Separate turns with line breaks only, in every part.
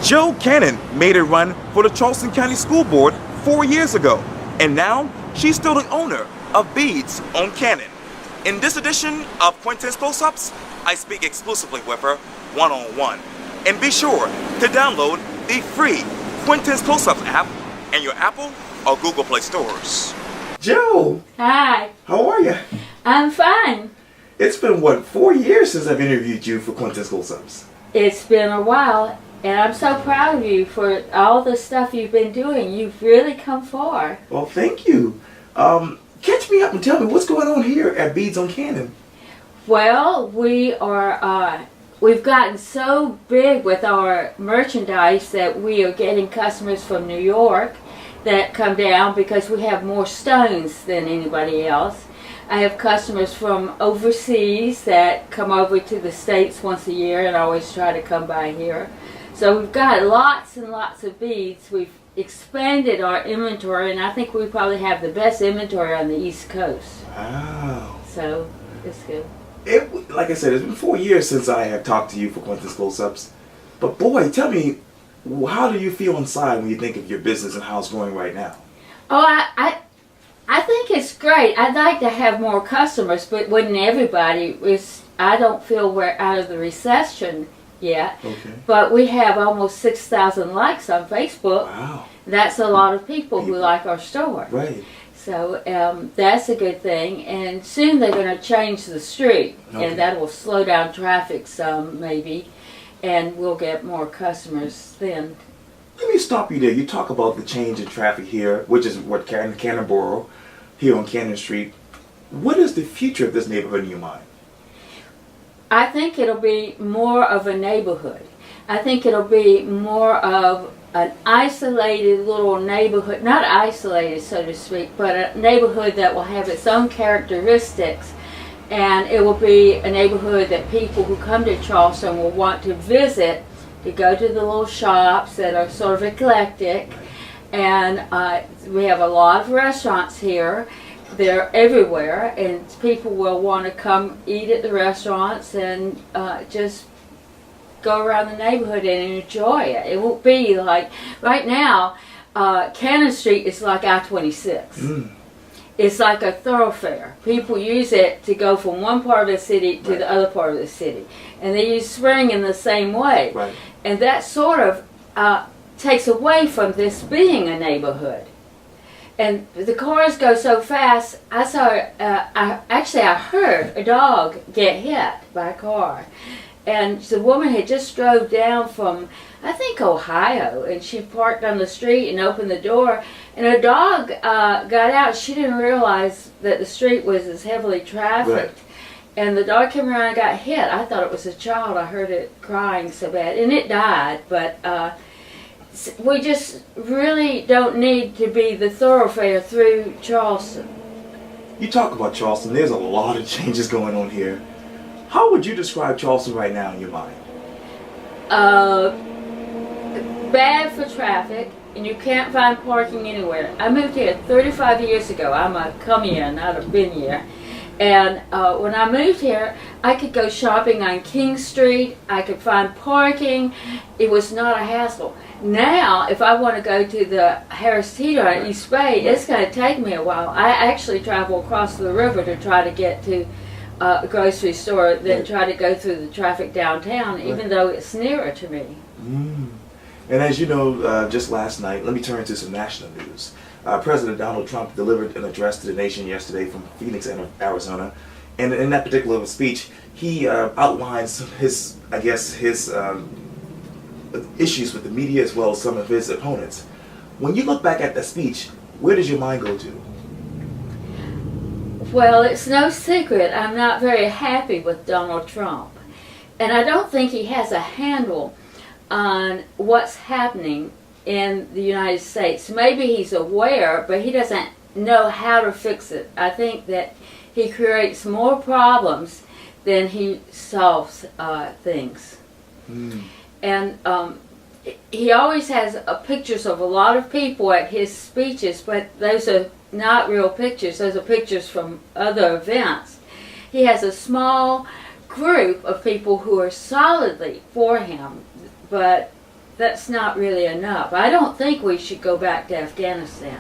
Joe Cannon made a run for the Charleston County School Board 4 years ago, and now she's still the owner of Beads on Cannon. In this edition of Quintin's Close-Ups, I speak exclusively with her one-on-one. And be sure to download the free Quintin's Close-Ups app in your Apple or Google Play stores. Joe!
Hi.
How are you?
I'm fine.
It's been, 4 years since I've interviewed you for Quintin's Close-Ups?
It's been a while, and I'm so proud of you for all the stuff you've been doing. You've really come far.
Well, thank you. Catch me up and tell me what's going on here at Beads on Cannon.
Well, we've gotten so big with our merchandise that we are getting customers from New York that come down because we have more stones than anybody else. I have customers from overseas that come over to the States once a year and always try to come by here. So we've got lots and lots of beads. We've expanded our inventory, and I think we probably have the best inventory on the East Coast.
Wow.
So it's good.
Like I said, it's been 4 years since I have talked to you for Quintin's Close-Ups. But boy, tell me, how do you feel inside when you think of your business and how it's going right now?
Oh, I think it's great. I'd like to have more customers, but wouldn't everybody? I don't feel we're out of the recession yet.
Okay.
But we have almost 6,000 likes on Facebook.
Wow.
That's a lot of people who like our store.
Right.
So that's a good thing. And soon they're going to change the street,
Okay.
and that will slow down traffic some, maybe, and we'll get more customers then.
Let me stop you there. You talk about the change in traffic here, which is what Cannonboro, here on Cannon Street. What is the future of this neighborhood in your mind?
I think it'll be more of a neighborhood. I think it'll be more of an isolated little neighborhood, not isolated so to speak, but a neighborhood that will have its own characteristics, and it will be a neighborhood that people who come to Charleston will want to visit, to go to the little shops that are sort of eclectic, and we have a lot of restaurants here. They're everywhere, and people will want to come eat at the restaurants and just go around the neighborhood and enjoy it. It won't be like, right now, Cannon Street is like I-26.
Mm.
It's like a thoroughfare. People use it to go from one part of the city to the other part of the city. And they use Spring in the same way.
Right.
And that sort of takes away from this being a neighborhood. And the cars go so fast. I heard a dog get hit by a car. And the woman had just drove down from, I think, Ohio, and she parked on the street and opened the door, and a dog got out. She didn't realize that the street was as heavily trafficked. Right. And the dog came around and got hit. I thought it was a child. I heard it crying so bad, and it died. But we just really don't need to be the thoroughfare through Charleston.
You talk about Charleston. There's a lot of changes going on here. How would you describe Charleston right now in your mind?
Bad for traffic, and you can't find parking anywhere. I moved here 35 years ago. I'm a come-here, not a been-here. And when I moved here, I could go shopping on King Street. I could find parking. It was not a hassle. Now, if I want to go to the Harris Teeter on East Bay, it's going to take me a while. I actually travel across the river to try to get to a grocery store, then try to go through the traffic downtown, even though it's nearer to me.
Mm. And as you know, just last night, let me turn to some national news. President Donald Trump delivered an address to the nation yesterday from Phoenix, Arizona, and in that particular speech, he outlines his issues with the media as well as some of his opponents. When you look back at that speech, where does your mind go to?
Well, it's no secret I'm not very happy with Donald Trump. And I don't think he has a handle on what's happening in the United States. Maybe he's aware, but he doesn't know how to fix it. I think that he creates more problems than he solves things. Mm. And he always has pictures of a lot of people at his speeches, but those are not real pictures. Those are pictures from other events. He has a small group of people who are solidly for him, but that's not really enough. I don't think we should go back to Afghanistan,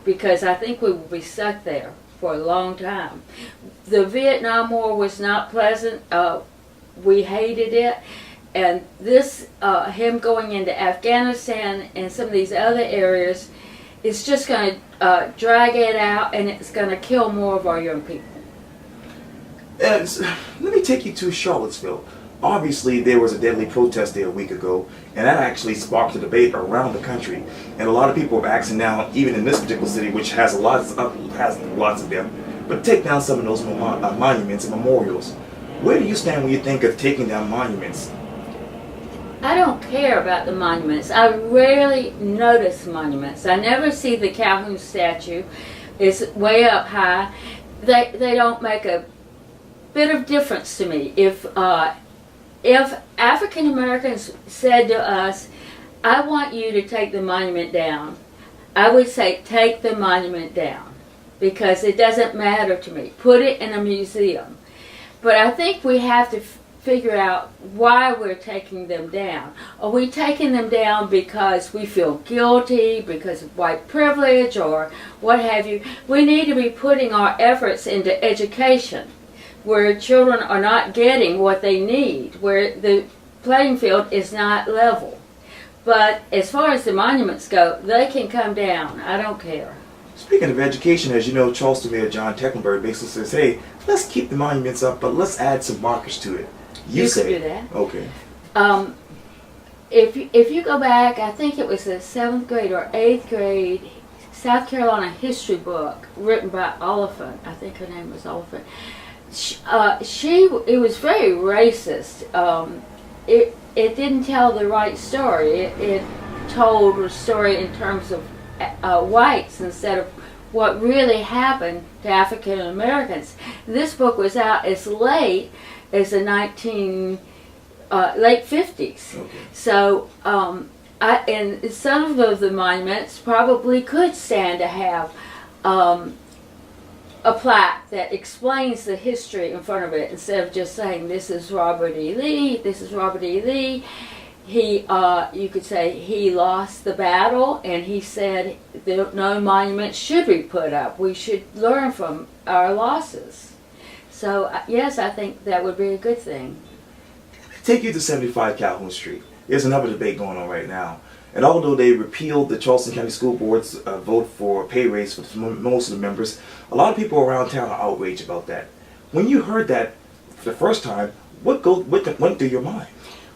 because I think we will be stuck there for a long time. The Vietnam War was not pleasant. We hated it. And this, him going into Afghanistan and some of these other areas, is just going to drag it out, and it's going to kill more of our young people.
And let me take you to Charlottesville. Obviously, there was a deadly protest there a week ago, and that actually sparked a debate around the country. And a lot of people are asking now, even in this particular city, which has lots of them, but take down some of those monuments and memorials. Where do you stand when you think of taking down monuments?
I don't care about the monuments. I rarely notice monuments. I never see the Calhoun statue. It's way up high. They don't make a bit of difference to me. If African Americans said to us, I want you to take the monument down, I would say take the monument down, because it doesn't matter to me. Put it in a museum. But I think we have to figure out why we're taking them down. Are we taking them down because we feel guilty, because of white privilege, or what have you? We need to be putting our efforts into education, where children are not getting what they need, where the playing field is not level. But as far as the monuments go, they can come down. I don't care.
Speaking of education, as you know, Charleston Mayor John Tecklenburg basically says, hey, let's keep the monuments up, but let's add some markers to it.
You could do that.
Okay.
If you go back, I think it was the 7th grade or 8th grade South Carolina history book written by Oliphant. I think her name was Oliphant. It was very racist. It didn't tell the right story. It told a story in terms of whites instead of what really happened to African Americans. This book was out as late as the late 50s.
Okay.
So, and some of the monuments probably could stand to have a plaque that explains the history in front of it, instead of just saying, this is Robert E. Lee, this is Robert E. Lee. You could say he lost the battle, and he said no monument should be put up. We should learn from our losses. So, yes, I think that would be a good thing.
Take you to 75 Calhoun Street. There's another debate going on right now. And although they repealed the Charleston County School Board's vote for a pay raise for most of the members, a lot of people around town are outraged about that. When you heard that for the first time, what went through your mind?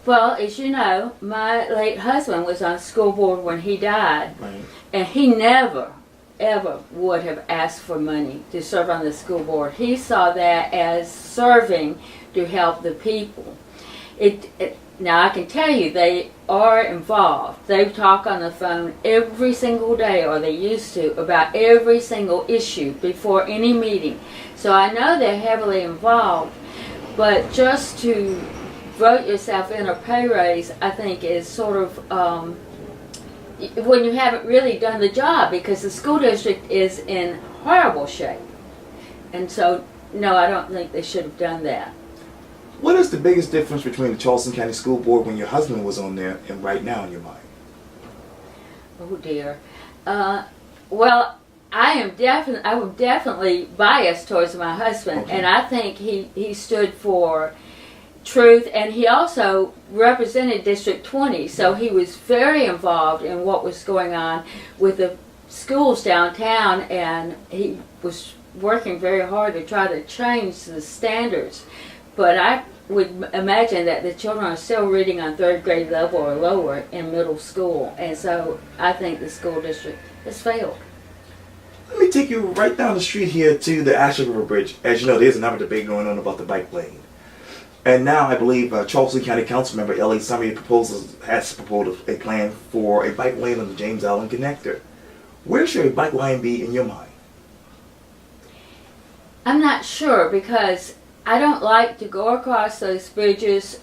Well, as you know, my late husband was on the school board when he died.
Right.
And he never, ever would have asked for money to serve on the school board. He saw that as serving to help the people. Now, I can tell you, they are involved. They talk on the phone every single day, or they used to, about every single issue before any meeting. So I know they're heavily involved, but just to vote yourself in a pay raise, I think, is sort of when you haven't really done the job, because the school district is in horrible shape. And so, no, I don't think they should have done that.
What is the biggest difference between the Charleston County School Board when your husband was on there and right now in your mind?
Oh dear. Well, I'm definitely biased towards my husband,
Okay.
and I think he stood for truth, and he also represented District 20, so he was very involved in what was going on with the schools downtown, and he was working very hard to try to change the standards. But I would imagine that the children are still reading on 3rd grade level or lower in middle school, and so I think the school district has failed.
Let me take you right down the street here to the Ashley River Bridge. As you know, there's another debate going on about the bike lane. And now I believe Charleston County Council member L.A. Summey has proposed a plan for a bike lane on the James Allen Connector. Where should a bike lane be in your mind?
I'm not sure, because I don't like to go across those bridges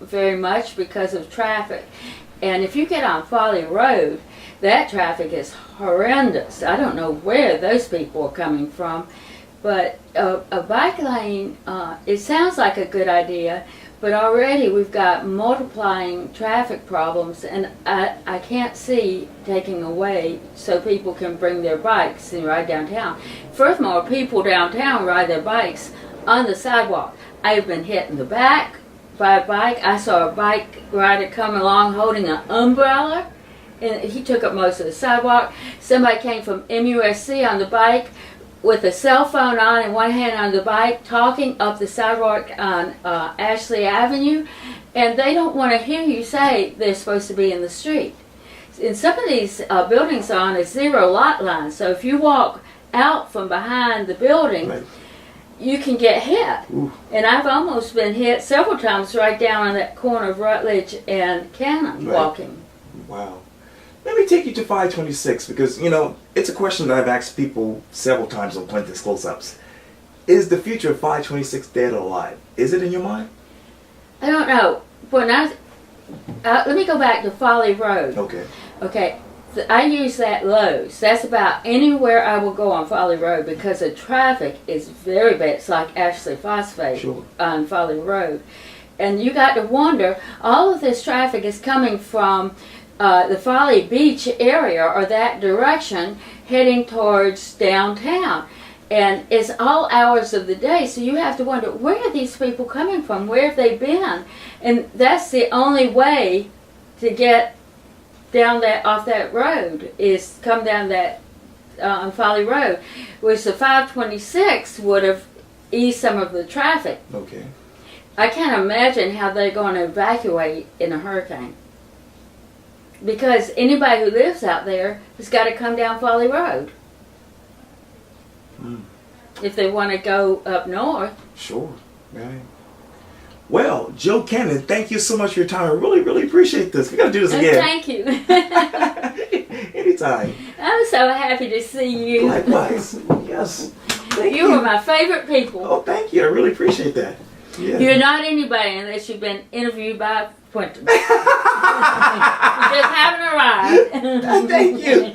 very much because of traffic. And if you get on Folly Road, that traffic is horrendous. I don't know where those people are coming from. But a bike lane, it sounds like a good idea, But already we've got multiplying traffic problems, and I can't see taking away so people can bring their bikes and ride downtown. Furthermore, people downtown ride their bikes on the sidewalk. I've been hit in the back by a bike. I saw a bike rider come along holding an umbrella, and he took up most of the sidewalk. Somebody came from MUSC on the bike with a cell phone on and one hand on the bike, talking up the sidewalk on Ashley Avenue, and they don't want to hear you say they're supposed to be in the street. And some of these buildings are on a zero lot line, so if you walk out from behind the building,
Right.
you can get hit.
Ooh.
And I've almost been hit several times right down on that corner of Rutledge and Cannon
Right.
walking.
Wow. Let me take you to 526 because, you know, it's a question that I've asked people several times on Quintin's close-ups. Is the future of 526 dead or alive? Is it in your mind?
I don't know. When let me go back to Folly Road.
Okay.
Okay, I use that Lowe's. That's about anywhere I will go on Folly Road because the traffic is very bad. It's like Ashley Phosphate
Sure.
on Folly Road. And you got to wonder, all of this traffic is coming from the Folly Beach area or that direction heading towards downtown. And it's all hours of the day, so you have to wonder, where are these people coming from? Where have they been? And that's the only way to get down that off that road is come down that on Folly Road, which the 526 would have eased some of the traffic.
Okay.
I can't imagine how they're going to evacuate in a hurricane. Because anybody who lives out there has got to come down Folly Road. If they want to go up north.
Sure. Right. Well, Joe Cannon, thank you so much for your time. I really, really appreciate this. We got to do this again.
Thank you.
Anytime.
I'm so happy to see you.
Likewise. Yes. Thank
You were my favorite people.
Oh, thank you. I really appreciate that. Yeah.
You're not anybody unless you've been interviewed by Quintin. You just haven't arrived.
Thank you.